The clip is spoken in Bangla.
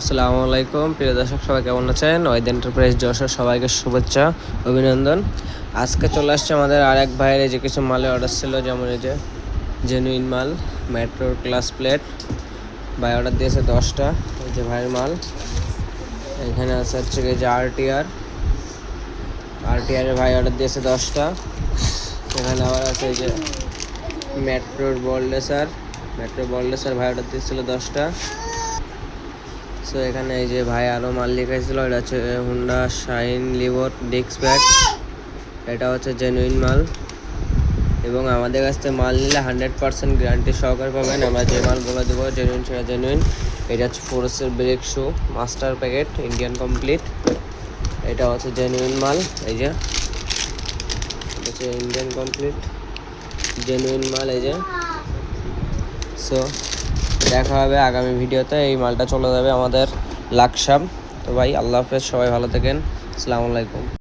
আসসালামু আলাইকুম প্রিয় দর্শক, সবাই কেমন আছেন? ওয়াইদ এন্টারপ্রাইজ যশোর সবাইকে শুভেচ্ছা, অভিনন্দন। আজকে চলে আসছে আমাদের আরেক ভাইয়ের এই যে কিছু মালের অর্ডার ছিল, যেমন এই যে জেনুইন মাল মেট্রোর ক্লাস প্লেট। ভাই অর্ডার দিয়েছে 10টা। এই যে ভাইয়ের মাল। এখানে আছে হচ্ছে এই যে আরটিআর ভাই অর্ডার দিয়েছে 10টা। এখানে আবার আছে এই যে মেট্রোর বললেসার ভাই অর্ডার দিয়েছিল 10টা। সো এখানে এই যে ভাই আরও মাল লিখেছিল, এটা হচ্ছে Honda shine lever disc pad. এটা হচ্ছে জেনুইন মাল এবং আমাদের কাছ থেকে মাল নিলে 100% গ্যারান্টি সহকারে পাবেন। আমরা যে মালগুলো দেবো জেনুইন সেটা জেনুইন। এটা হচ্ছে ফোর্সের brake shoe master packet Indian complete. এটা হচ্ছে জেনুইন মাল, এই যে হচ্ছে ইন্ডিয়ান কমপ্লিট জেনুইন মাল, এই যে। সো দেখা হবে আগামী ভিডিওতে। এই মালটা চলে যাবে আমাদের লাকসাম। তো ভাই আল্লাহ হাফেজ, সবাই ভালো থাকেন। আসসালামু আলাইকুম।